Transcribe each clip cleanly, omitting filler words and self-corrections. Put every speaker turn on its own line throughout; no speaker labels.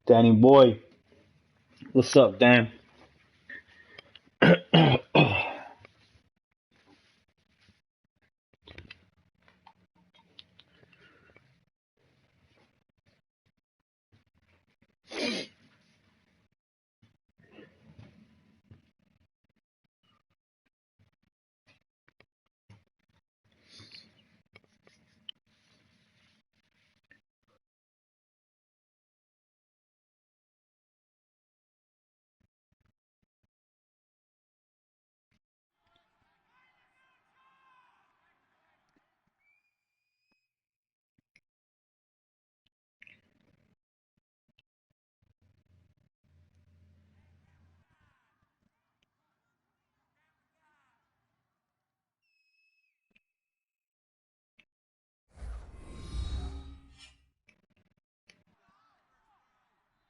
Danny boy, what's up, Dan?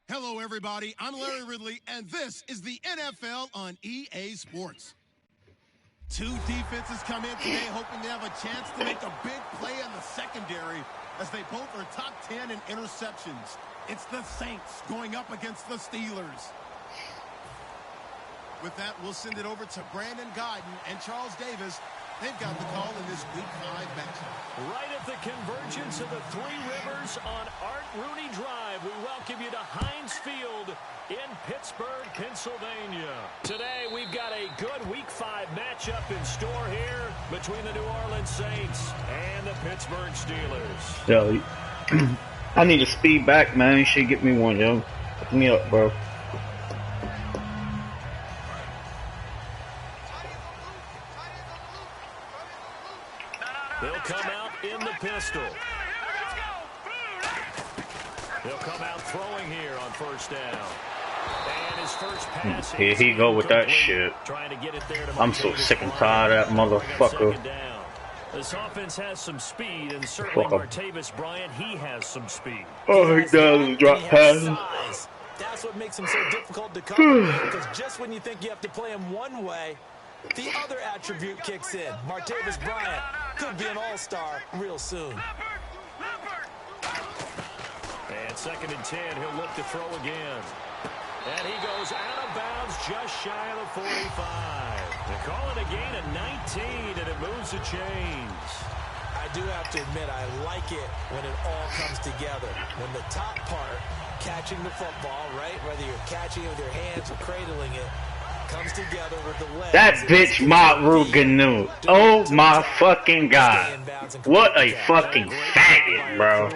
Hello, everybody. I'm Larry Ridley, and this is the NFL on EA Sports. Two defenses come in today hoping they have a chance to make a big play in the secondary as they both are top 10 in interceptions. It's the Saints going up against the Steelers. With that, we'll send it over to Brandon Guyton and Charles Davis. They've got the call in this Week 5 matchup.
Right at the convergence of the Three Rivers on Art Rooney Drive, we welcome you to Heinz Field in Pittsburgh, Pennsylvania. Today, we've got a good Week 5 matchup in store here between the New Orleans Saints and the Pittsburgh Steelers.
Yo, I need a speed back, man. You should get me one, yo. Hook me up, bro.
They'll come out in the pistol. They'll come out throwing here on first down. And his first pass.
Here he go with that shit.
Trying to get it there to
I'm so sick and tired of that motherfucker.
This offense has some speed, and certainly Martavis Bryant, he has some speed.
Oh, he does drop passes.
That's what makes him so difficult to cover, because just when you think you have to play him one way, the other attribute kicks in. Martavis Bryant could be an all-star real soon.
And 2nd and 10, he'll look to throw again. And he goes out of bounds just shy of the 45. They call it a gain of 19, and it moves the chains.
I do have to admit, I like it when it all comes together. When the top part, catching the football, right, whether you're catching it with your hands or cradling it, comes together with the legs.
That bitch Matru Ganu. Oh my fucking god. What a fucking faggot, bro.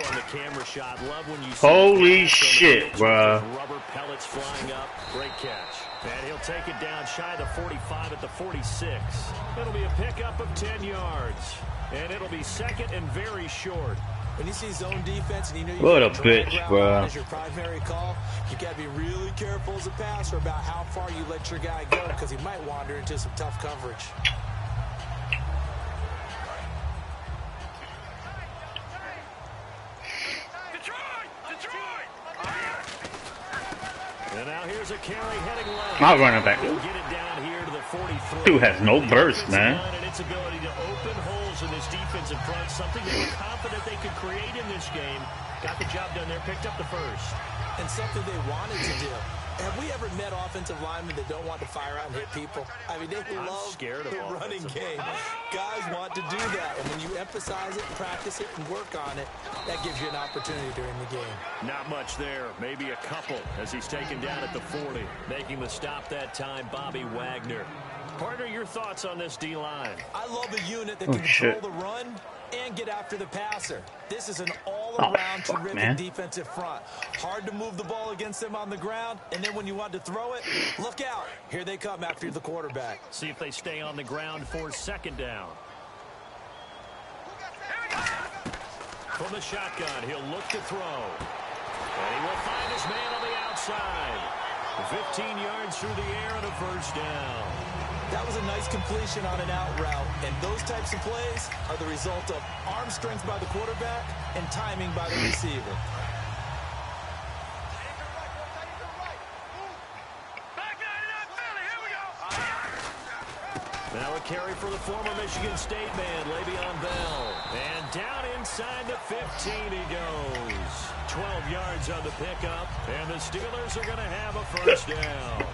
Holy shit, bro.
Rubber pellets flying up. Great catch. And he'll take it down shy of the 45 at the 46. It'll be a pickup of 10 yards. And it'll be second and very short.
When you see zone defense and you know you
what a
can
bitch, bro.
as your primary call, you got to be really careful as a passer about how far you let your guy go because he might wander into some tough coverage.
And now here's a carry heading left.
I'll run it back.
Get it down here to the 43.
Dude has no burst, man.
And its ability to open holes in this defensive front, something they were confident they could create in this game. Got the job done there, picked up the first.
And something they wanted to do. Have we ever met offensive linemen that don't want to fire out and hit people? I mean, they love the running game. Guys want to do that. And when you emphasize it, practice it, and work on it, that gives you an opportunity during the game.
Not much there. Maybe a couple as he's taken down at the 40. Making the stop that time, Bobby Wagner. Partner, your thoughts on this D-line?
I love a unit that can control the run and get after the passer. This is an all-around terrific defensive front. Hard to move the ball against them on the ground, and then when you want to throw it, look out. Here they come after the quarterback.
See if they stay on the ground for second down. From the shotgun, he'll look to throw. And he will find his man on the outside. 15 yards through the air and a first down.
That was a nice completion on an out route, and those types of plays are the result of arm strength by the quarterback and timing by the receiver.
Now a carry for the former Michigan State man, Le'Veon Bell. And down inside the 15 he goes. 12 yards on the pickup, and the Steelers are going to have a first down.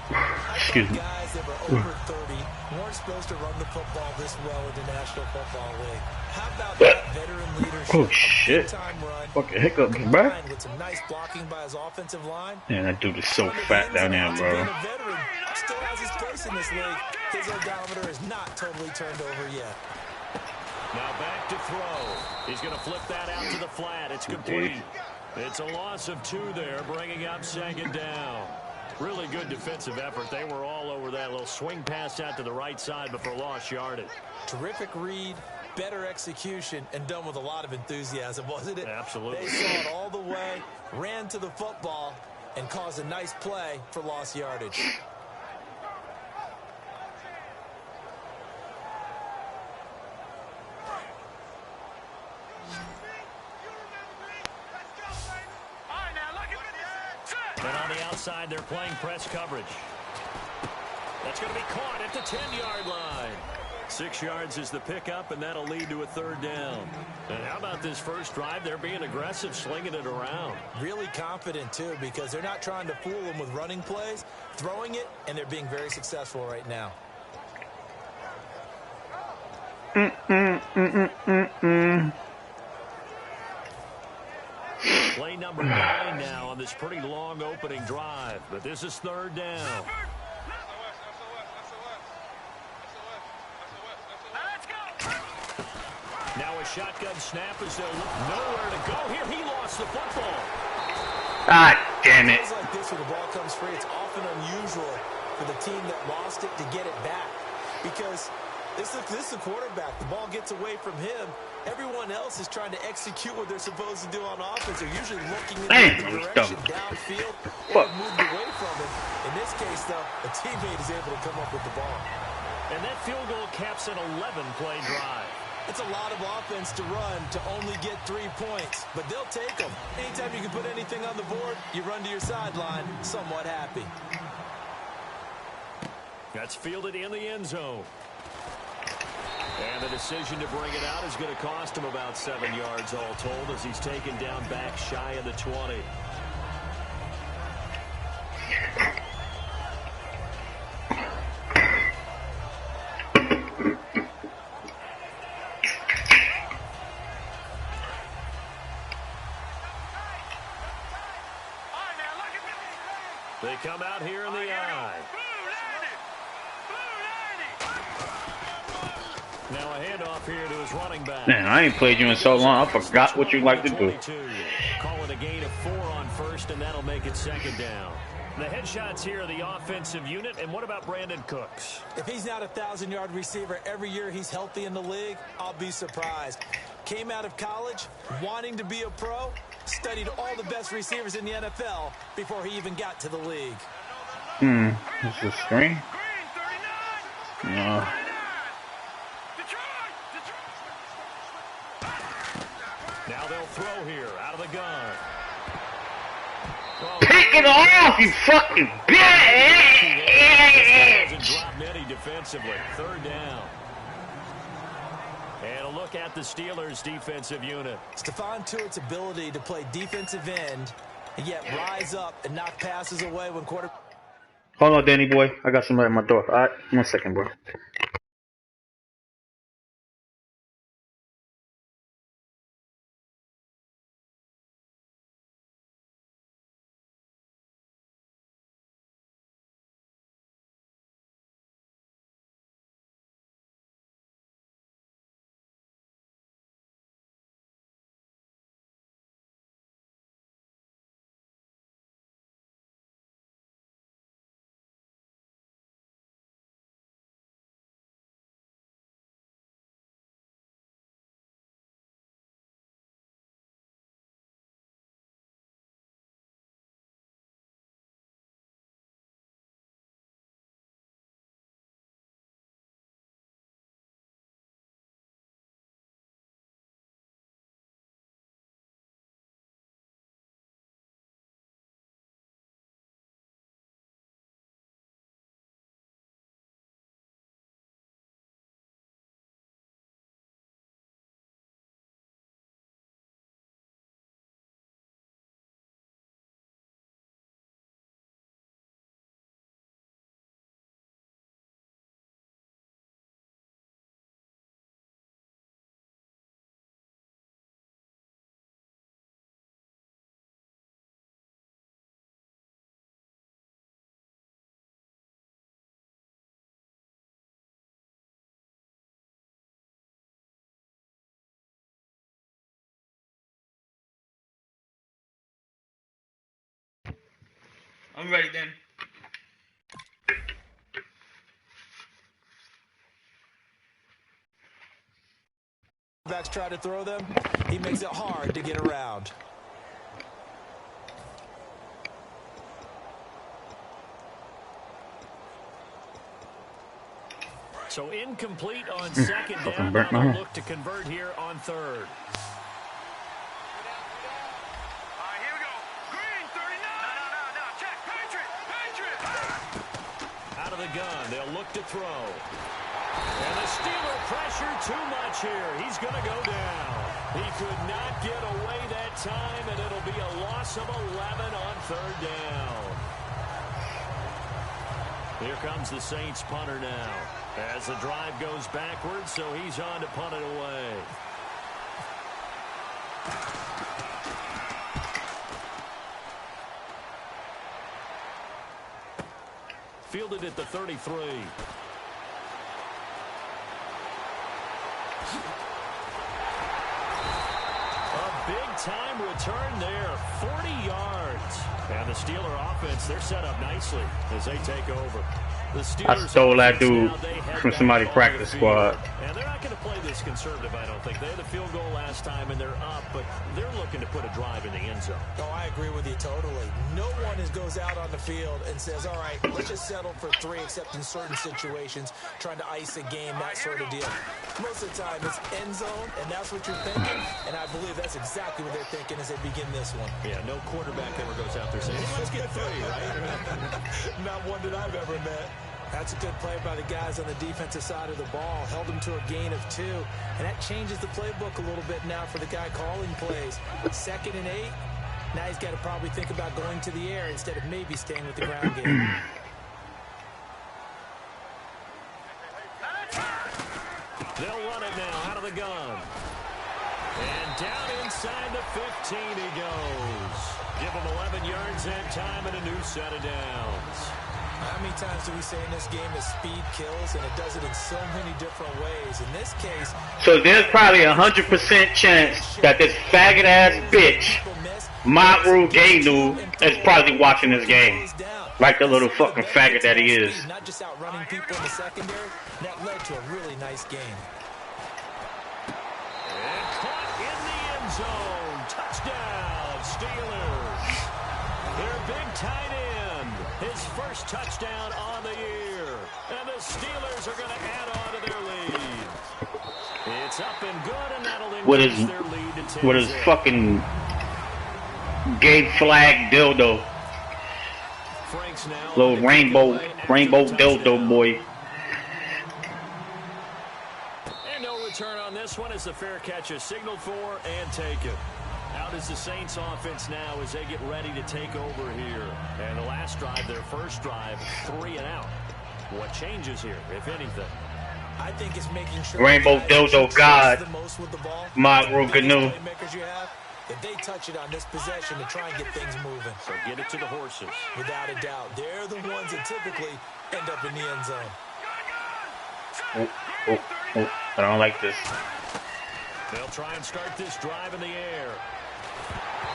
Excuse me.
Guys that were over 30 weren't supposed to run the football this well in the National Football League. How about that veteran leadership?
Oh, shit. Fucking hiccups, bro.
With some nice blocking by his offensive line.
Man, that dude is so fat down there, bro.
Still has his place in this league. His odometer is not totally turned over yet.
Now back to throw. He's going to flip that out to the flat. It's complete. It's a loss of 2 there, bringing up second down. Really good defensive effort. They were all over that little swing pass out to the right side before lost yardage.
Terrific read, better execution, and done with a lot of enthusiasm, wasn't it?
Absolutely.
They saw it all the way, ran to the football, and caused a nice play for lost yardage.
And on the outside, they're playing press coverage. That's going to be caught at the 10-yard line. 6 yards is the pickup, and that'll lead to a third down. And how about this first drive? They're being aggressive, slinging it around.
Really confident, too, because they're not trying to fool them with running plays, throwing it, and they're being very successful right now.
Play number 9 now on this pretty long opening drive, but this is third down. Now a shotgun snap as they'll look nowhere to go. Here he lost the football.
Ah, damn it.
Plays like this where the ball comes free, it's often unusual for the team that lost it to get it back. Because this is the quarterback. The ball gets away from him. Everyone else is trying to execute what they're supposed to do on offense. They're usually looking in the direction downfield and moved away from him. In this case, though, a teammate is able to come up with the ball.
And that field goal caps an 11-play drive.
It's a lot of offense to run to only get 3 points, but they'll take them. Anytime you can put anything on the board, you run to your sideline somewhat happy.
That's fielded in the end zone. And the decision to bring it out is going to cost him about 7 yards all told as he's taken down back shy of the 20. They come out here in the eye. Now a handoff here to his running back.
Man, I ain't played you in so long. I forgot what you like to do.
Call it a gain of 4 on first, and that'll make it second down. The headshots here, the offensive unit. And what about Brandon Cooks?
If he's not a 1,000-yard receiver every year he's healthy in the league, I'll be surprised. Came out of college wanting to be a pro, studied all the best receivers in the NFL before he even got to the league.
This is a screen? No.
Now they'll throw here out of the gun.
Pick it off, you fucking bitch!
Doesn't drop many defensively. Third down. And a look at the Steelers' defensive unit.
Stephon Tuitt's ability to play defensive end and yet rise up and knock passes away when quarterback.
Hold on, Danny boy. I got somebody at my door. Alright, 1 second, bro. I'm ready then.
Backs try to throw them. He makes it hard to get around.
So incomplete on second down. Now they'll look to convert here on third. Out of the gun, they'll look to throw. And the Steeler pressure too much here. He's going to go down. He could not get away that time, and it'll be a loss of 11 on third down. Here comes the Saints punter now. As the drive goes backwards, so he's on to punt it away. Fielded at the 33. A big-time return there, 40 yards. And the Steeler offense, they're set up nicely as they take over.
I stole that dude from somebody's practice squad.
And they're not going to play this conservative, I don't think. They had the field goal last time, and they're up, but they're looking to put a drive in the end zone.
Oh, I agree with you totally. No one goes out on the field and says, all right, let's just settle for 3, except in certain situations, trying to ice a game, that sort of deal. Most of the time, it's end zone, and that's what you're thinking, and I believe that's exactly what they're thinking as they begin this one.
Yeah, no quarterback ever goes out there saying, hey, let's get 3, right?
Not one that I've ever met. That's a good play by the guys on the defensive side of the ball. Held them to a gain of 2. And that changes the playbook a little bit now for the guy calling plays. 2nd and 8. Now he's got to probably think about going to the air instead of maybe staying with the ground game.
They'll run it now out of the gun. And down inside the 15 he goes. Give him 11 yards that time and a new set of downs.
How many times do we say in this game that speed kills, and it does it in so many different ways? In this case...
So there's probably 100% chance that this faggot-ass bitch, Matru Gainu, is probably watching this game. Like the little fucking faggot that he is.
Not just outrunning people in the secondary. That led to a really nice game.
And caught in the end zone. Touchdown, Steelers. Their big tight end. His first touchdown on the year. And the Steelers are going to add on to their lead. It's up and good, and that'll increase their lead to 10.
With his fucking gay flag dildo. Little rainbow dildo boy.
And no return on this one as the fair catch is signaled for and taken. Out is the Saints offense now as they get ready to take over here. And the last drive, their first drive, 3 and out. What changes here, if anything?
I think it's making sure
Rainbow dildo god. Madden Canoe.
If they touch it on this possession to try and get things moving.
So get it to the horses.
Without a doubt. They're the ones that typically end up in the end zone.
Oh, I don't like this.
They'll try and start this drive in the air.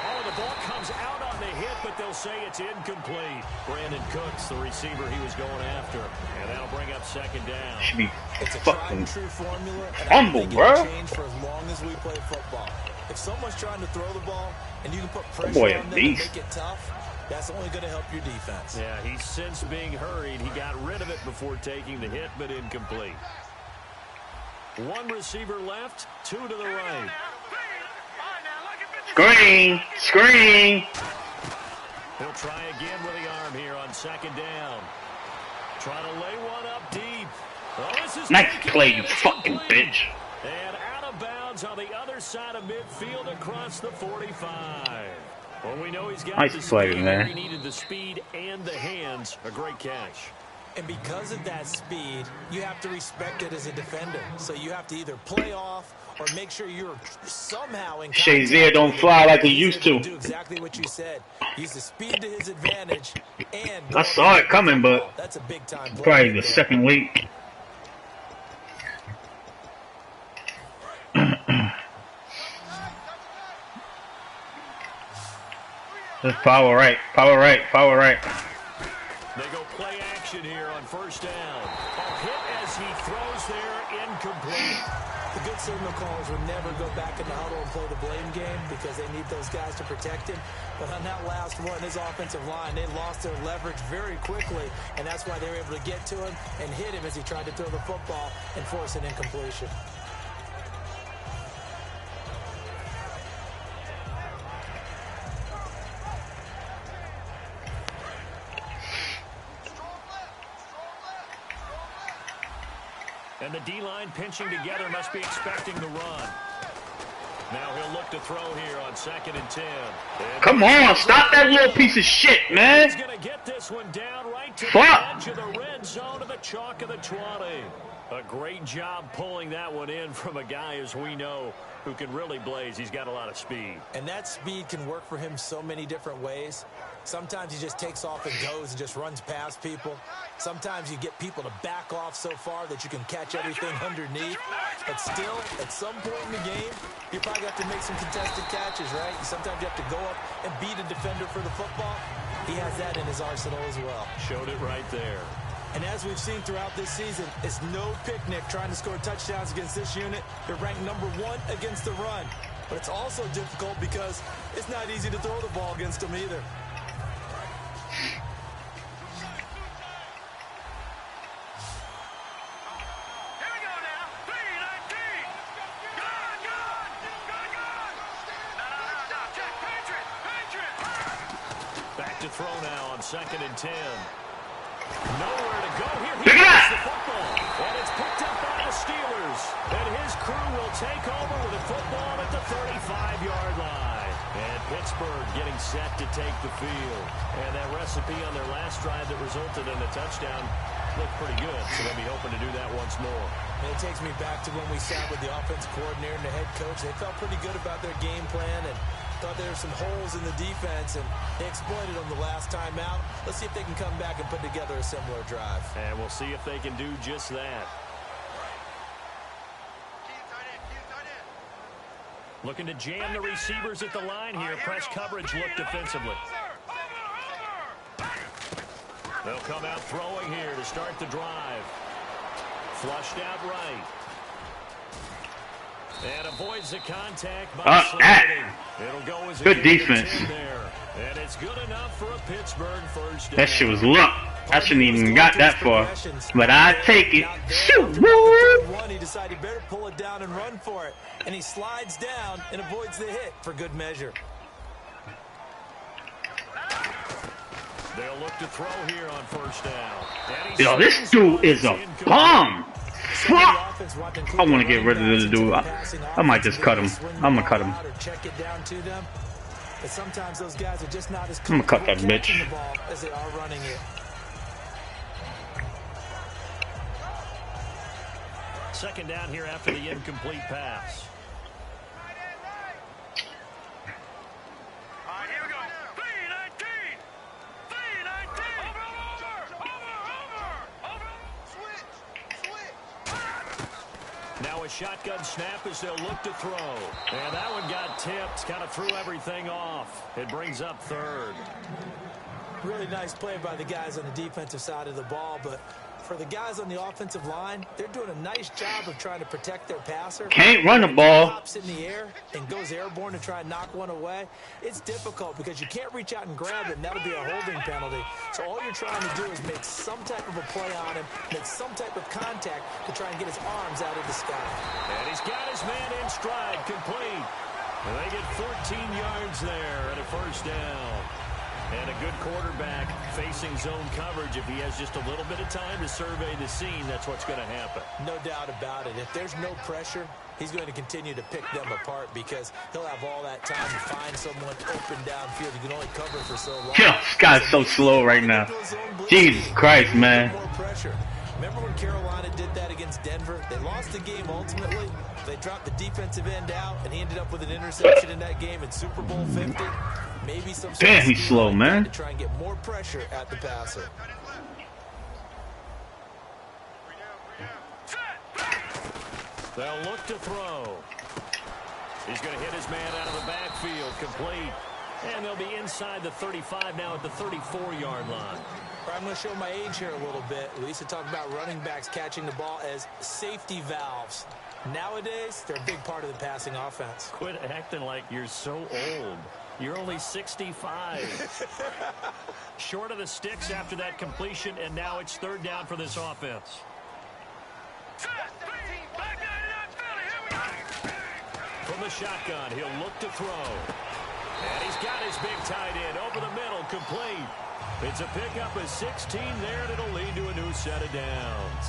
Oh, the ball comes out on the hit, but they'll say it's incomplete. Brandon Cooks, the receiver he was going after. And that'll bring up second down.
Should be
it's a
fucking
true formula, and
humble, bro.
Change for as long as we play football. If someone's trying to throw the ball and you can put pressure on them and make it tough, that's only going to help your defense.
Yeah, he's since being hurried. He got rid of it before taking the hit, but incomplete. One receiver left, 2 to the right.
Screen.
He'll try again with the arm here on second down. Trying to lay one up deep. Oh, this is
nice play, you fucking bitch.
And out of bounds on the other side of midfield across the 45. Well, we know he's got
nice
the
play,
speed.
man.
He needed the speed and the hands. A great catch.
And because of that speed, you have to respect it as a defender. So you have to either play off or make sure you're somehow in contact.
Shazier don't fly like he used to.
Do exactly what you said. Use the speed to his advantage. And
I saw it coming, but
that's a big time play.
Probably the second week. Just power right.
They go play action here on first down. A hit as he throws there, incomplete.
The good signal callers would never go back in the huddle and play the blame game because they need those guys to protect him. But on that last one, his offensive line, they lost their leverage very quickly, and that's why they were able to get to him and hit him as he tried to throw the football and force an incompletion.
And the D-line pinching together must be expecting the run. Now he'll look to throw here on 2nd and 10.
Come on, stop that little piece of shit, man.
He's going to get this one down right to
Fuck.
the edge of the red zone of the chalk of the 20. A great job pulling that one in from a guy, as we know, who can really blaze. He's got a lot of speed.
And that speed can work for him so many different ways. Sometimes he just takes off and goes and just runs past people. Sometimes you get people to back off so far that you can catch everything underneath. But still, at some point in the game, you probably have to make some contested catches, right? Sometimes you have to go up and beat a defender for the football. He has that in his arsenal as well.
Showed it right there.
And as we've seen throughout this season, it's no picnic trying to score touchdowns against this unit. They're ranked number 1 against the run. But it's also difficult because it's not easy to throw the ball against them either.
Back to throw now on 2nd and 10. Nowhere to go here. He gets the football. And it's picked up by the Steelers. And his crew will take over with the football at the 35-yard line. And Pittsburgh getting set to take the field. And that recipe on their last drive that resulted in a touchdown looked pretty good. So they'll be hoping to do that once more.
And it takes me back to when we sat with the offensive coordinator and the head coach. They felt pretty good about their game plan and thought there were some holes in the defense, and they exploited them the last time out. Let's see if they can come back and put together a similar drive.
And we'll see if they can do just that. Looking to jam the receivers at the line here. Press coverage look defensively. They'll come out throwing here to start the drive. Flushed out right. And avoids the contact by sliding. It'll go as a
good defense.
There. And it's good enough for a Pittsburgh first down.
That shit was luck. I shouldn't even got that far. But I take it. Shoot, boy.
He decided he better pull it down and run for it. And he slides down and avoids the hit for good measure.
They'll look to throw here on first down.
Yo, this dude is a bomb. Fuck! I want to get rid of this dude. I might just cut him. I'm gonna cut him.
But sometimes those guys are just not as
I'm gonna cut that bitch.
the ball as they are running it.
Second down here after the incomplete pass. Now a shotgun snap as they'll look to throw. And that one got tipped, kind of threw everything off. It brings up third.
Really nice play by the guys on the defensive side of the ball, but for the guys on the offensive line, they're doing a nice job of trying to protect their passer.
Can't run the ball.
Pops in the air and goes airborne to try and knock one away. It's difficult because you can't reach out and grab it, and that'll be a holding penalty. So all you're trying to do is make some type of a play on him, make some type of contact to try and get his arms out of the sky.
And he's got his man in stride, complete. And they get 14 yards there and a first down. And a good quarterback facing zone coverage. If he has just a little bit of time to survey the scene, that's what's going to happen.
No doubt about it. If there's no pressure, he's going to continue to pick them apart because he'll have all that time to find someone open downfield. You can only cover for so long.
Yo, this guy's so slow right now. Jesus Christ, man.
More pressure. Remember when Carolina did that against Denver? They lost the game ultimately. They dropped the defensive end out, and he ended up with an interception in that game in Super Bowl 50. Maybe some
damn, he's slow, man.
To try and get more pressure at the passer.
They'll look to throw. He's going to hit his man out of the backfield, complete. And they'll be inside the 35 now at the 34-yard line.
I'm going to show my age here a little bit. We used to talk about running backs catching the ball as safety valves. Nowadays, they're a big part of the passing offense.
Quit acting like you're so old. You're only 65. Short of the sticks after that completion, and now it's third down for this offense. From the shotgun, he'll look to throw. And he's got his big tight end over the middle, complete. It's a pickup of 16 there, and it'll lead to a new set of downs.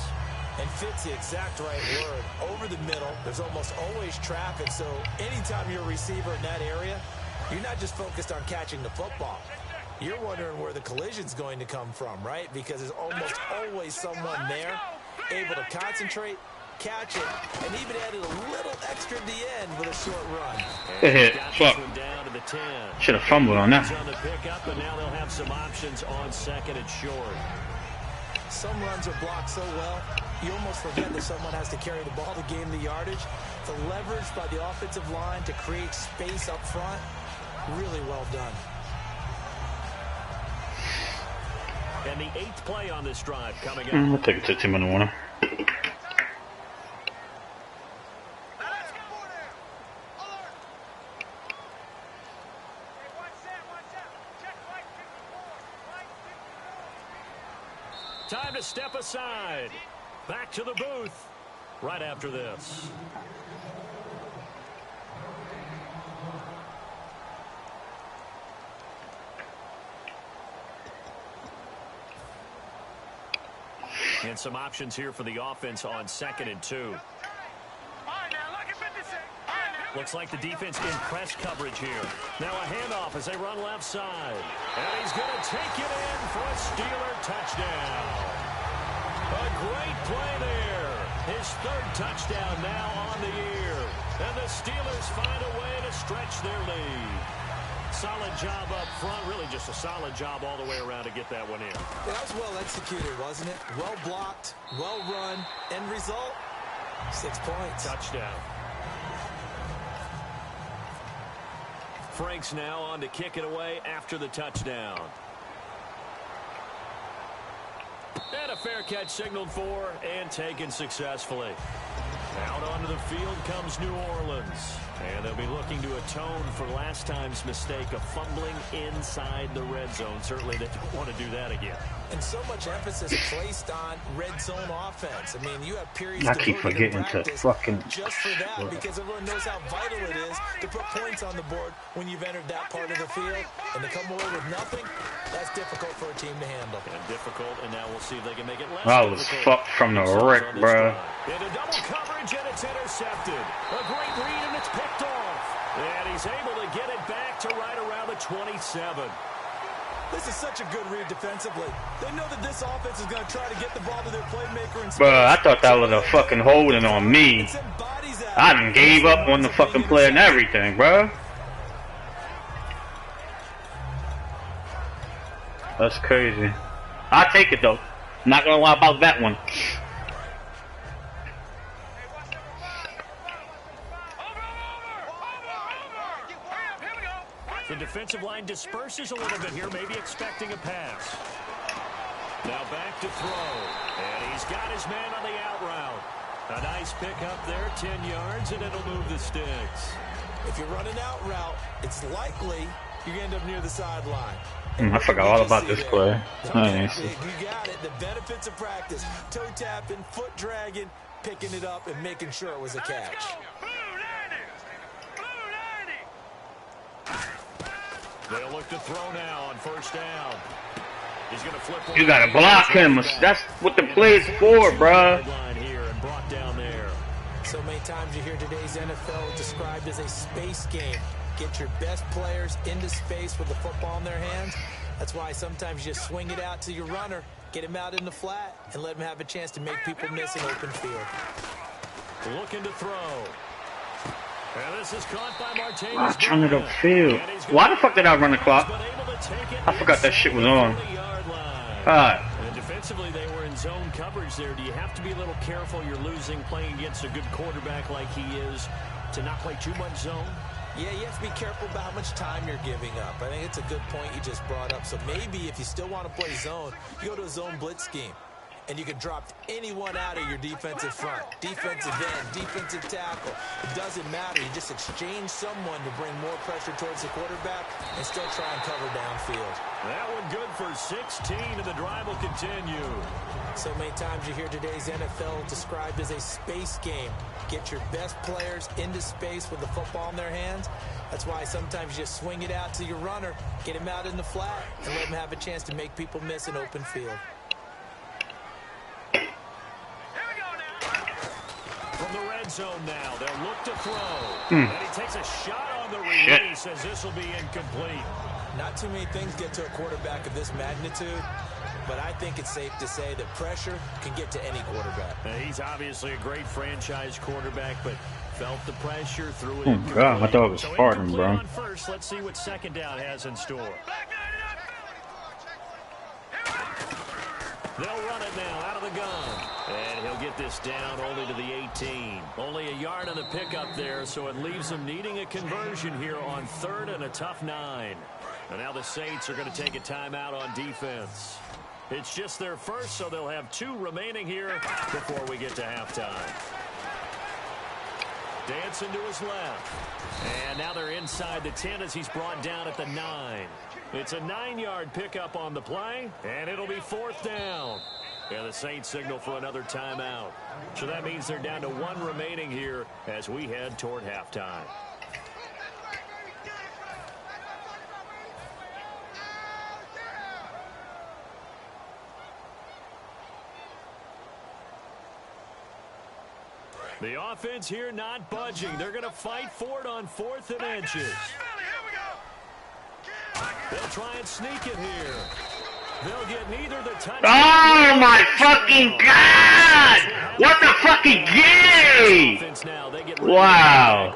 And fits the exact right word. Over the middle, there's almost always traffic, so anytime you're a receiver in that area, you're not just focused on catching the football. You're wondering where the collision's going to come from, right? Because there's almost always someone there able to concentrate, catch it, and even added a little extra at the end with a short run.
Good hit. Fuck. Should have fumbled on that.
On the pickup, and now they'll have some options on second and short.
Some runs are blocked so well, you almost forget that someone has to carry the ball to gain the yardage. The leverage by the offensive line to create space up front, really well done.
And the 8th play on this drive coming up.
We'll take it to Tim in the morning.
Time to step aside. Back to the booth right after this. And some options here for the offense on 2nd and 2. Looks like the defense in press coverage here. Now a handoff as they run left side. And he's going to take it in for a Steeler touchdown. A great play there. His 3rd touchdown now on the year. And the Steelers find a way to stretch their lead. Solid job up front. Really just a solid job all the way around to get that one in.
Yeah, that was well executed, wasn't it? Well blocked, well run. End result, 6 points.
Touchdown. Franks now on to kick it away after the touchdown. And a fair catch signaled for and taken successfully. Out onto the field comes New Orleans. And they'll be looking to atone for last time's mistake of fumbling inside the red zone. Certainly they don't want to do that again.
And so much emphasis placed on red zone offense. I mean, you have periods
I keep forgetting to fucking
just for that, because everyone knows how vital it is to put points on the board when you've entered that part of the field. And to come away with nothing, that's difficult for a team to handle.
And difficult, and now we'll see if they can make it less
I was
difficult.
fucked from the wreck, bro.
Into double coverage, and it's intercepted. A great read, and it's picked off. And he's able to get it back to right around the 27.
This is such a good read defensively. They know that this offense is going to try to get the ball to their playmaker. And
Bro, I thought that was a fucking holding on me. I done gave up on the fucking play and everything, bro. That's crazy. I'll take it, though. Not gonna lie about that one.
The defensive line disperses a little bit here, maybe expecting a pass. Now back to throw. And he's got his man on the out route. A nice pick up there, 10 yards, and it'll move the sticks.
If you run an out route, it's likely you end up near the sideline.
I forgot all about this play. Nice.
You got it. The benefits of practice. Toe tapping, foot dragging, picking it up, and making sure it was a catch.
They'll look to throw now on first down. He's going to flip.
You gotta block him. That's what the play's for, bruh.
Here and brought down there.
So many times you hear today's NFL described as a space game. Get your best players into space with the football in their hands. That's why sometimes you just swing it out to your runner, get him out in the flat, and let him have a chance to make people miss an open field.
Looking to throw. And this is caught by Martinez.
Trying it upfield. Why the fuck did I run the clock? I forgot that shit was on. God.
And defensively, they were in zone coverage there. Do you have to be a little careful? You're losing playing against a good quarterback like he is to not play too much zone?
Yeah, you have to be careful about how much time you're giving up. I think it's a good point you just brought up. So maybe if you still want to play zone, you go to a zone blitz scheme. And you can drop anyone out of your defensive front. Defensive end, defensive tackle. It doesn't matter. You just exchange someone to bring more pressure towards the quarterback and still try and cover downfield.
That one good for 16, and the drive will continue.
So many times you hear today's NFL described as a space game. Get your best players into space with the football in their hands. That's why sometimes you just swing it out to your runner, get him out in the flat, and let him have a chance to make people miss an open field.
From the red zone now, they'll look to throw. And he takes a shot on the release as this will be incomplete.
Not too many things get to a quarterback of this magnitude, but I think it's safe to say that pressure can get to any quarterback.
He's obviously a great franchise quarterback, but felt the pressure, threw it
Oh,
incomplete.
God, I thought it was
So
farting, bro.
on first, let's see what second down has in store. They'll run it now out of the gun. And he'll get this down only to the 18. Only a yard on the pickup there, so it leaves them needing a conversion here on third and a tough 9. And now the Saints are going to take a timeout on defense. It's just their first, so they'll have 2 remaining here before we get to halftime. Dancing to his left. And now they're inside the 10 as he's brought down at the 9. It's a 9-yard pickup on the play, and it'll be fourth down. And the Saints signal for another timeout. So that means they're down to 1 remaining here as we head toward halftime. The offense here not budging. They're going to fight for it on 4th and inches. They'll try and sneak it here. They'll get neither the touchdown.
Oh my fucking God! What the fucking game? Wow.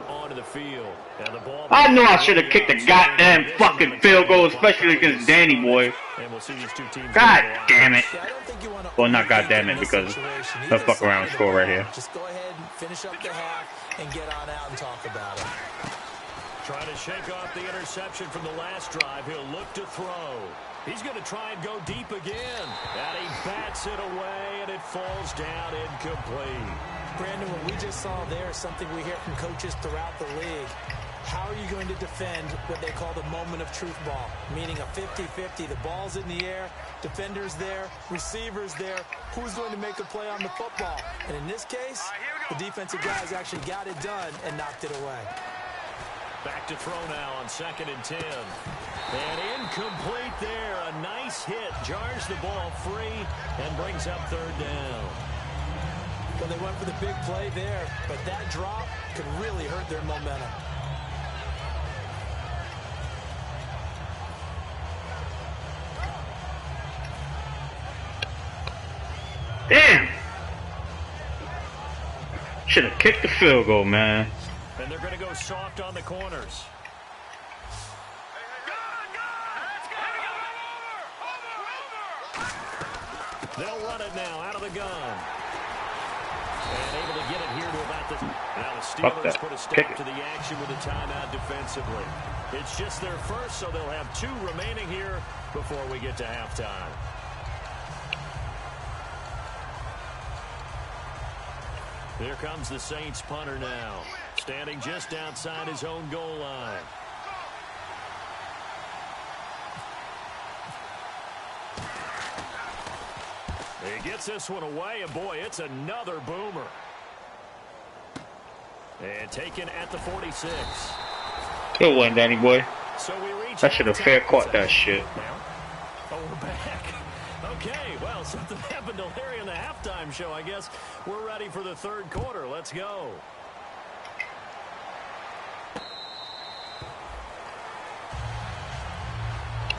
I knew I should have kicked the goddamn fucking field goal, especially against Danny boy. God damn it. Well, not God damn it, because they'll fuck around and score right here.
Just go ahead and finish up the half and get on out and talk about it.
Trying to shake off the interception from the last drive. He'll look to throw. He's going to try and go deep again. And he bats Gets it away, and it falls down incomplete.
Brandon, what we just saw there is something we hear from coaches throughout the league. How are you going to defend what they call the moment of truth ball, meaning a 50-50? The ball's in the air, defenders there, receivers there. Who's going to make a play on the football? And in this case, the defensive guys actually got it done and knocked it away.
Back to throw now on 2nd and 10. And incomplete there. A nice hit. Jars the ball free and brings up 3rd down.
Well, they went for the big play there, but that drop could really hurt their momentum.
Damn! Should have kicked the field goal, man.
And they're going to go soft on the corners. They'll run it now out of the gun. And able to get it here to about the... Now the Steelers put a stop to the action with a timeout defensively. It's just their first, so they'll have 2 remaining here before we get to halftime. Here comes the Saints punter now, standing just outside his own goal line. He gets this one away, and boy, it's another boomer. And taken at the 46.
Good one, Danny boy.
So we reach.
I should have fair caught that shit.
Oh, we're back. Okay, well, something happened to Larry in the halftime show. I guess we're ready for the 3rd quarter. Let's go.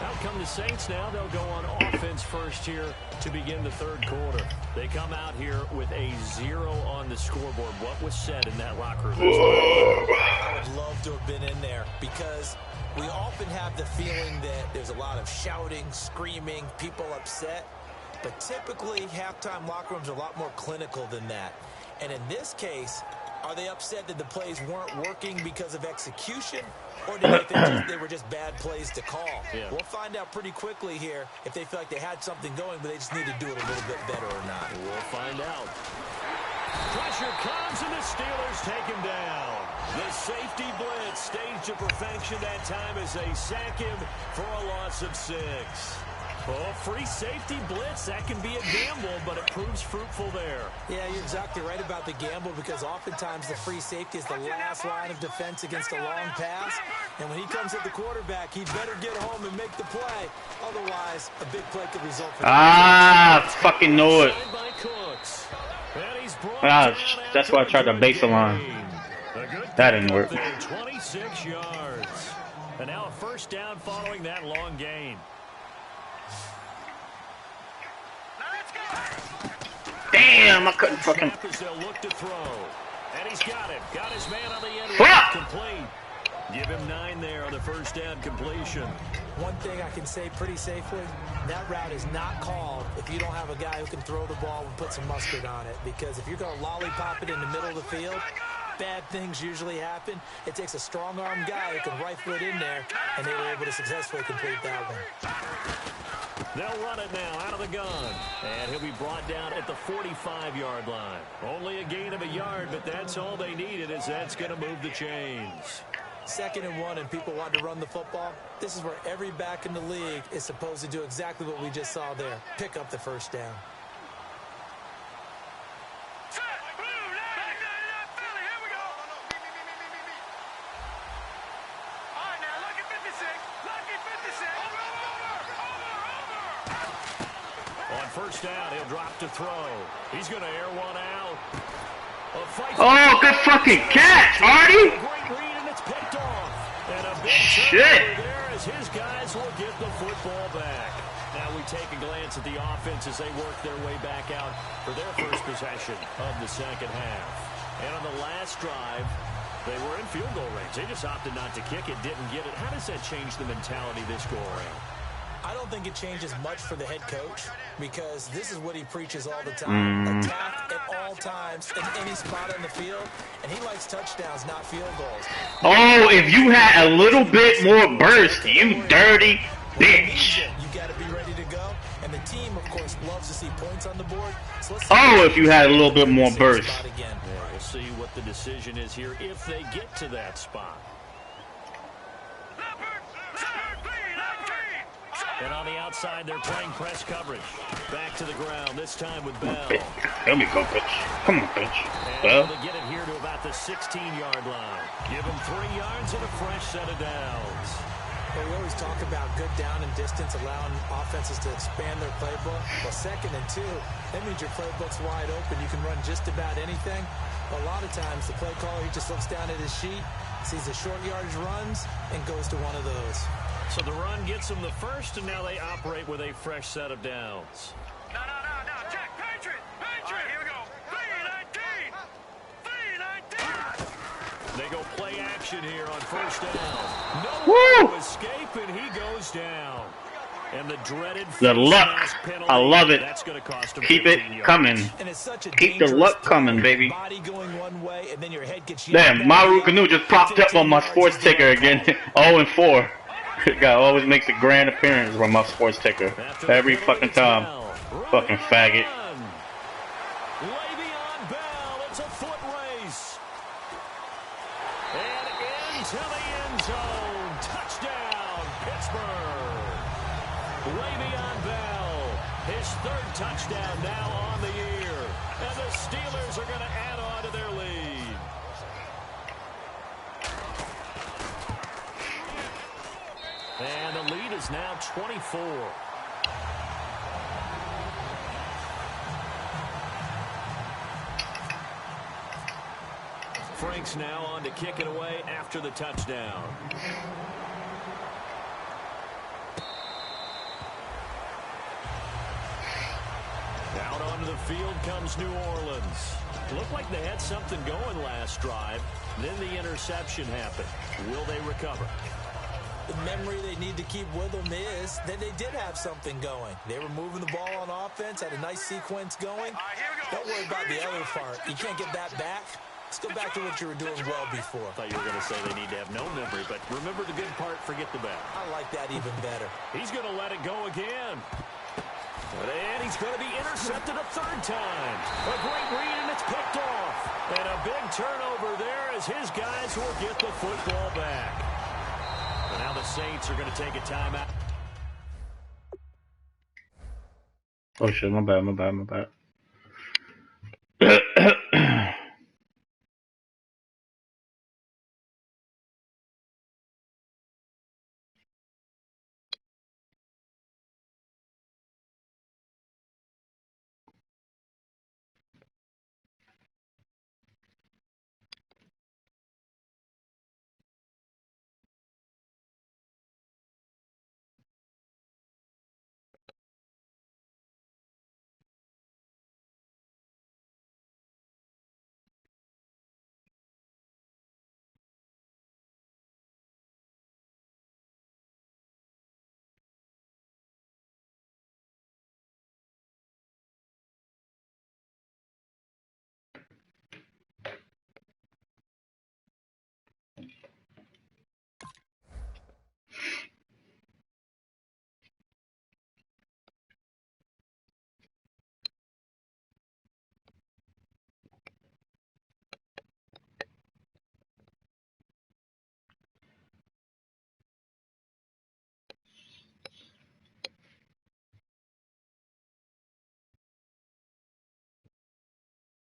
Out come the Saints now. They'll go on offense first here to begin the 3rd quarter. They come out here with a 0 on the scoreboard. What was said in that locker room?
I would love to have been in there because we often have the feeling that there's a lot of shouting, screaming, people upset. But typically, halftime locker rooms are a lot more clinical than that. And in this case, are they upset that the plays weren't working because of execution? Or do they think they were just bad plays to call? Yeah. We'll find out pretty quickly here if they feel like they had something going, but they just need to do it a little bit better or not.
We'll find out. Pressure comes, and the Steelers take him down. The safety blitz staged to perfection that time as they sack him for a loss of 6. Oh, free safety blitz, that can be a gamble, but it proves fruitful there.
Yeah, you're exactly right about the gamble because oftentimes the free safety is the last line of defense against a long pass. And when he comes at the quarterback, he better get home and make the play. Otherwise, a big play could result from
fucking know it. That's why I tried to base the line. That didn't work.
26 yards. And now a 1st down following that long gain.
Damn, I couldn't fucking.
They'll look to throw. And he's got it. Got his man on the end. Complete. Give him 9 there on the 1st down completion.
One thing I can say pretty safely, that route is not called if you don't have a guy who can throw the ball and put some mustard on it. Because if you're going to lollipop it in the middle of the field, bad things usually happen. It takes a strong-arm guy who can rifle it in there, and they were able to successfully complete that one.
They'll run it now out of the gun. And he'll be brought down at the 45-yard line. Only a gain of a yard, but that's all they needed, as that's going to move the chains.
2nd and 1, and people want to run the football. This is where every back in the league is supposed to do exactly what we just saw there. Pick up the 1st down.
On 1st down, he'll drop to throw. He's going to air one out.
Oh, good fucking catch, Artie!
Great read, and it's picked off. And a big
shit
there as his guys will get the football back. Now we take a glance at the offense as they work their way back out for their first possession of the 2nd half. And on the last drive, they were in field goal range. They just opted not to kick it, didn't get it. How does that change the mentality this go around?
I don't think it changes much for the head coach because this is what he preaches all the time. Attack at all times in any spot on the field, and he likes touchdowns, not field goals.
Oh, if you had a little bit more burst, you dirty bitch.
You got to be ready to go, and the team, of course, loves to see points on the board. So let's
oh, if you had a little bit more burst.
Yeah, we'll see what the decision is here if they get to that spot. And on the outside, they're playing press coverage. Back to the ground, this time with Bell.
Let me go, pitch. Come on, pitch.
Bell. To get it here to about the 16-yard line. Give them 3 yards and a fresh set of downs.
Well, we always talk about good down and distance, allowing offenses to expand their playbook. Well, 2nd and 2, that means your playbook's wide open. You can run just about anything. But a lot of times, the play caller, he just looks down at his sheet, sees the short yardage runs, and goes to one of those.
So the run gets them the first, and now they operate with a fresh set of downs.
No. Check. Patriot. All right, here we go. 3-19.
They go play action here on first down. No
Woo!
way to escape, and he goes down. And the dreaded
luck.
penalty,
I love it.
That's going to cost him
Keep it coming.
And it's such a
Keep the luck coming, baby.
Body going one way, and then your head gets
Damn, Maru Canoe just popped up on my sports ticker again. 0-4. Guy always makes a grand appearance on my sports ticker. Every fucking time. Fucking faggot.
Le'Veon Bell, it's a foot race. And into the end zone. Touchdown, Pittsburgh. Le'Veon Bell, his 3rd touchdown now on the year. And the Steelers are going to add on to their lead. And the lead is now 24. Frank's now on to kick it away after the touchdown. Out onto the field comes New Orleans. Looked like they had something going last drive. Then the interception happened. Will they recover?
The memory they need to keep with them is that they did have something going. They were moving the ball on offense, had a nice sequence going. Don't worry about the other part. You can't get that back. Let's go back to what you were doing well before.
I thought you were going to say they need to have no memory, but remember the good part, forget the bad.
I like that even better.
He's going to let it go again. And he's going to be intercepted a 3rd time. A great read, and it's picked off. And a big turnover there as his guys will get the football back. And now the Saints are going to take a timeout.
Oh shit, my bad.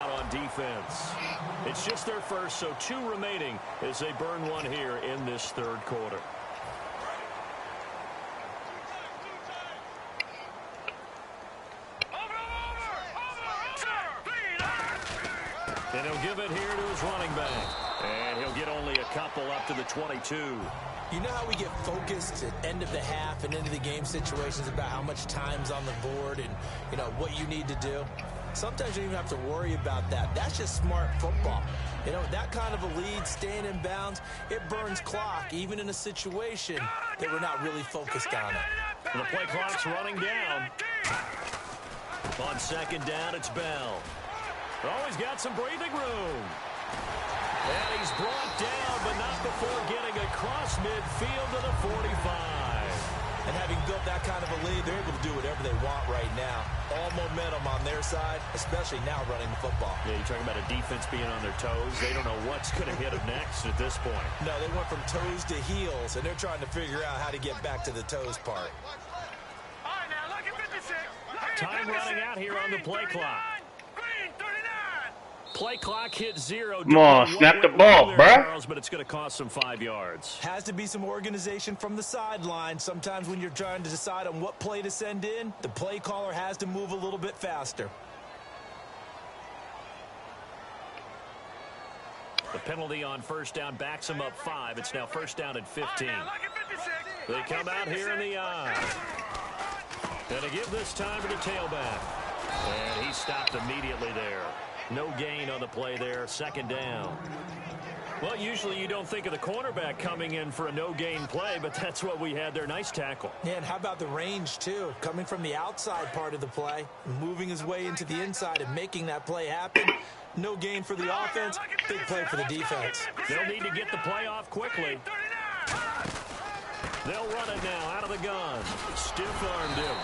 On defense. It's just their first, so 2 remaining as they burn one here in this 3rd quarter. And he'll give it here to his running back. And he'll get only a couple up to the 22.
You know how we get focused at end of the half and into the game situations about how much time's on the board and, you know, what you need to do? Sometimes you don't even have to worry about that. That's just smart football. You know, that kind of a lead, staying in bounds, it burns clock, even in a situation that we're not really focused on it.
And the play clock's running down. On 2nd down, it's Bell. Oh, he's got some breathing room. And he's brought down, but not before getting across midfield to the 45.
And having built that kind of a lead, they're able to do whatever they want right now. All momentum on their side, especially now running the football.
Yeah, you're talking about a defense being on their toes. They don't know what's going to hit them next at this point.
No, they went from toes to heels, and they're trying to figure out how to get back to the toes part.
All right, now, look at 56.
Time running out here on the play clock.
Green, 39.
Play clock hit 0.
Come on, snap the ball, bruh.
But it's going to cost them 5 yards.
Has to be some organization from the sideline. Sometimes when you're trying to decide on what play to send in, the play caller has to move a little bit faster.
The penalty on first down backs them up 5. It's now first down at 15.
Now, look at 56.
They come out here in the eye. Going to give this time to the tailback. And he stopped immediately there. No gain on the play there. Second down. Well, usually you don't think of the cornerback coming in for a no-gain play, but that's what we had there. Nice tackle.
Yeah, and how about the range, too? Coming from the outside part of the play, moving his way into the inside and making that play happen. No gain for the offense, big play for the defense.
They'll need to get the play off quickly.
39.
They'll run it now out of the gun. Stiff-armed him.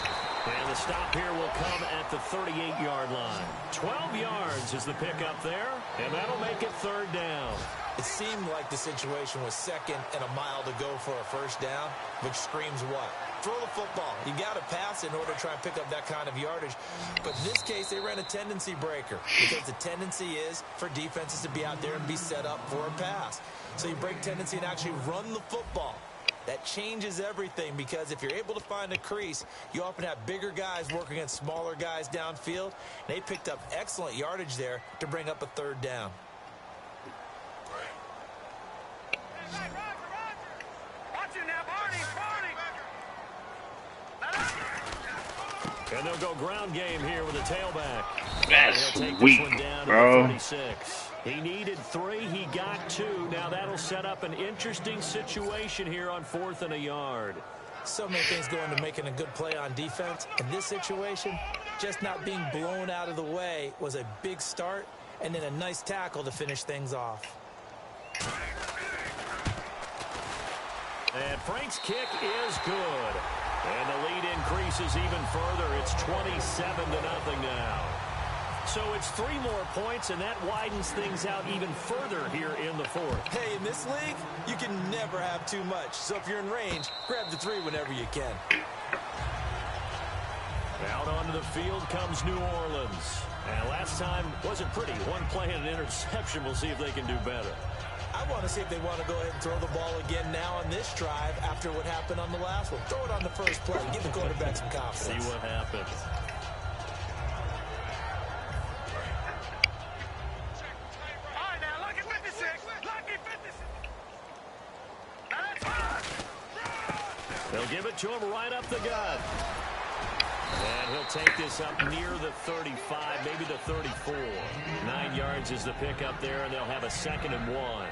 And the stop here will come at the 38-yard line. 12 yards is the pickup there, and that'll make it third down.
It seemed like the situation was second and a mile to go for a first down, which screams what? Throw the football. You got to pass in order to try and pick up that kind of yardage. But in this case, they ran a tendency breaker because the tendency is for defenses to be out there and be set up for a pass. So you break tendency and actually run the football. That changes everything because if you're able to find a crease, you often have bigger guys working against smaller guys downfield. They picked up excellent yardage there to bring up a third down.
Hey, Roger. Watch it now, Barney.
And they'll go ground game here with a tailback.
That's
They'll take
weak,
this one down
bro.
to 36. He needed 3. He got 2. Now that'll set up an interesting situation here on 4th and a yard.
So many things go into making a good play on defense. In this situation, just not being blown out of the way was a big start, and then a nice tackle to finish things off.
And Frank's kick is good. And the lead increases even further. It's 27-0 now. So it's 3 more points, and that widens things out even further here in the 4th.
Hey, in this league, you can never have too much. So if you're in range, grab the 3 whenever you can.
Out onto the field comes New Orleans. And last time wasn't pretty. 1 play and an interception. We'll see if they can do better.
I want to see if they want to go ahead and throw the ball again now on this drive after what happened on the last one. Throw it on the first play. Give the quarterback some confidence.
See what happens.
All right, now, look at 56. Lucky 56.
They'll give it to him right up the gut. And he'll take this up near the 35, maybe the 34. 9 yards is the pickup there, and they'll have a 2nd and 1.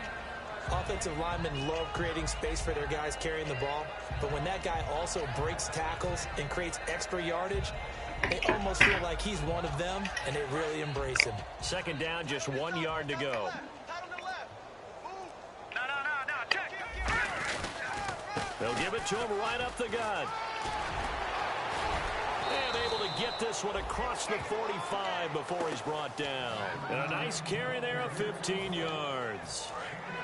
Offensive linemen love creating space for their guys carrying the ball, but when that guy also breaks tackles and creates extra yardage, they almost feel like he's one of them, and they really embrace him.
2nd down, just 1 yard to go.
No, check.
They'll give it to him right up the gut. And able to get this one across the 45 before he's brought down. And a nice carry there of 15 yards.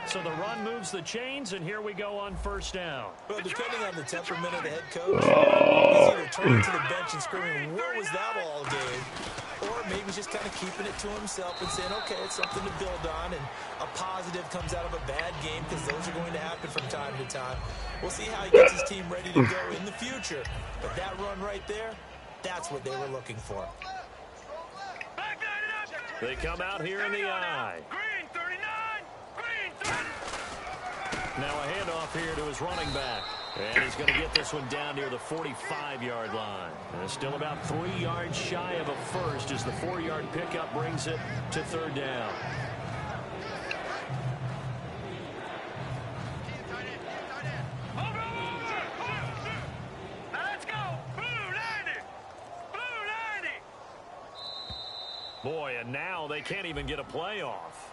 So the run moves the chains, and here we go on first down.
Well, depending on the temperament of the head coach, he's either turning to the bench and screaming, "Where was that all game?" Or maybe he's just kind of keeping it to himself and saying, okay, it's something to build on, and a positive comes out of a bad game because those are going to happen from time to time. We'll see how he gets his team ready to go in the future. But that run right there, that's what they were looking for.
They come out here in the eye.
Green 39. Green 39.
Now a handoff here to his running back. And he's going to get this one down near the 45-yard line. And it's still about 3 yards shy of a first as the 4-yard pickup brings it to 3rd down.
Let's go. Blue 90. Blue 90.
Boy, and now they can't even get a play off.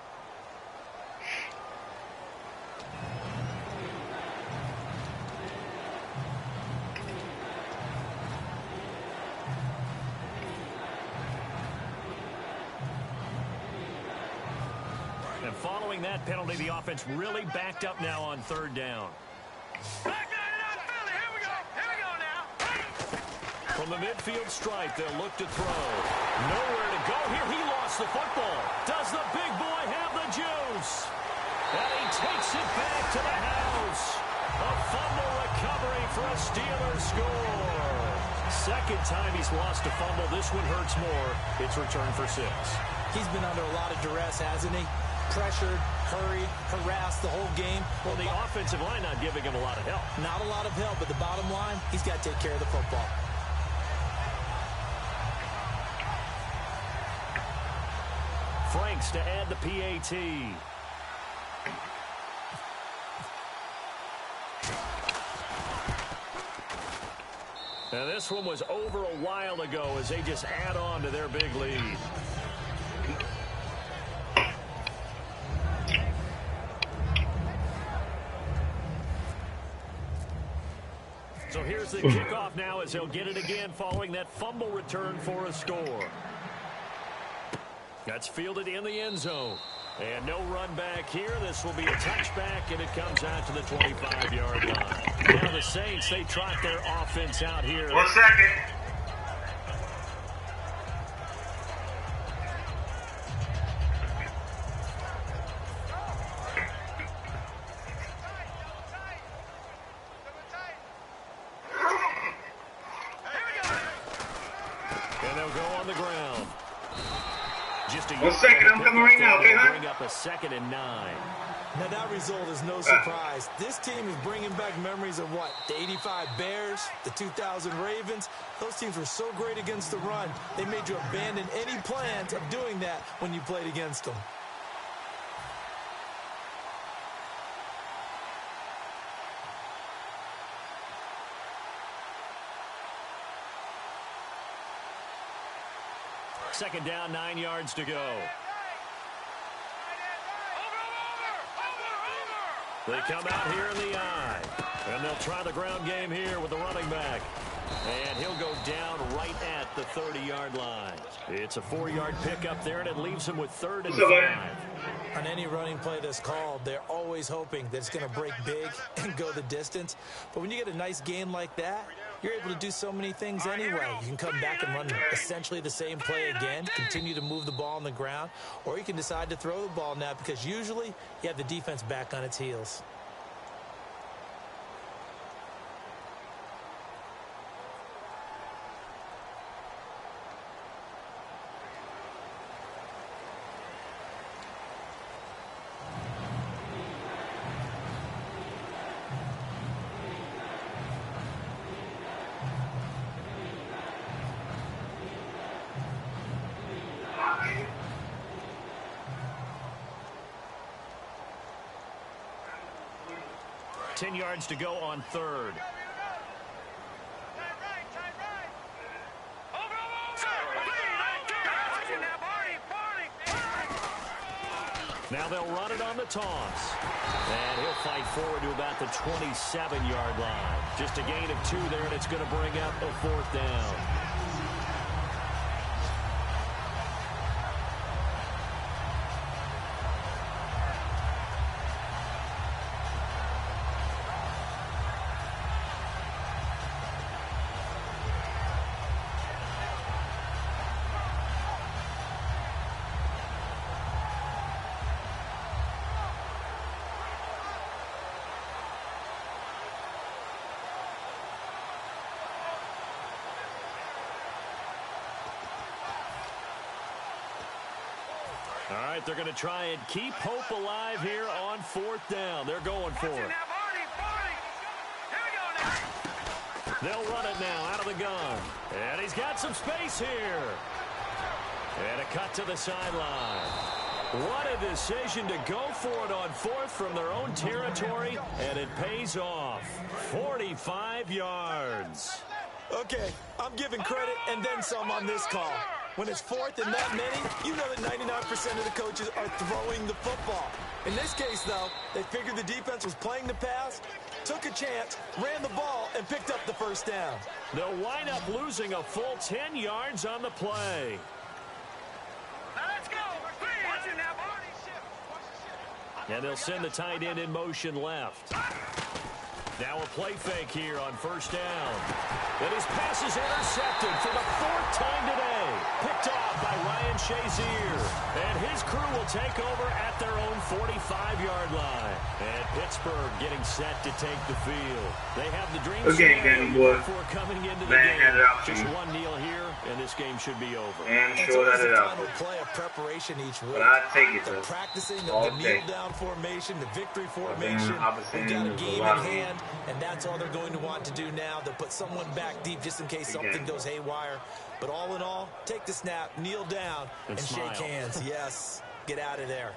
following that penalty, the offense really backed up now on third down.
Back line it up, Philly. Here we go. Here we go now.
From the midfield stripe, they'll look to throw. Nowhere to go here. He lost the football. Does the big boy have the juice? And he takes it back to the house. A fumble recovery for a Steelers score. Second time he's lost a fumble. This one hurts more. It's returned for 6.
He's been under a lot of duress, hasn't he? Pressured, hurried, harassed the whole game.
Well, the offensive line not giving him a lot of help.
Not a lot of help, but the bottom line, he's got to take care of the football.
Franks to add the PAT. Now this one was over a while ago as they just add on to their big lead. So here's the kickoff now as they'll get it again following that fumble return for a score. That's fielded in the end zone. And no run back here. This will be a touchback, and it comes out to the 25-yard line. Now the Saints, they trot their offense out here.
1 second.
And they'll go on the ground. Just a
1 second, I'm coming right now, okay, huh?
Bring up a 2nd and 9.
Now, that result is no surprise. This team is bringing back memories of what? The 85 Bears, the 2000 Ravens. Those teams were so great against the run, they made you abandon any plans of doing that when you played against them.
Second down, 9 yards to go. They come out here in the eye. And they'll try the ground game here with the running back. And he'll go down right at the 30-yard line. It's a 4-yard pickup there, and it leaves him with 3rd and 5.
On any running play that's called, they're always hoping that it's going to break big and go the distance. But when you get a nice game like that, you're able to do so many things anyway. You can come back and run essentially the same play again, continue to move the ball on the ground, or you can decide to throw the ball now because usually you have the defense back on its heels.
Ten yards to go on 3rd. Now they'll run it on the toss. And he'll fight forward to about the 27-yard line. Just a gain of 2 there, and it's going to bring up a 4th down. All right, they're going to try and keep hope alive here on 4th down. They're going for it. They'll run it now out of the gun. And he's got some space here. And a cut to the sideline. What a decision to go for it on 4th from their own territory, and it pays off. 45 yards.
Okay, I'm giving credit and then some on this call. When it's 4th and that many, you know that 99% of the coaches are throwing the football. In this case, though, they figured the defense was playing the pass, took a chance, ran the ball, and picked up the 1st down.
They'll wind up losing a full 10 yards on the play.
Now let's go. Watch it now,
And they'll send the tight end in motion left. Now a play fake here on first down. And his pass is intercepted for the 4th time today. Picked off by Ryan Shazier. And his crew will take over at their own 45-yard line. And Pittsburgh getting set to take the field. They have the dream scenario before coming into the game. Just one kneel here, and this game should be over.
And sure that it up.
Play of preparation each week.
But I take it
the practicing of the kneel-down formation, the victory formation. We've got a game in hand. And that's all they're going to want to do now. They'll put someone back deep just in case something goes haywire. But all in all, take the snap, kneel down, and shake hands. Yes, get out of there.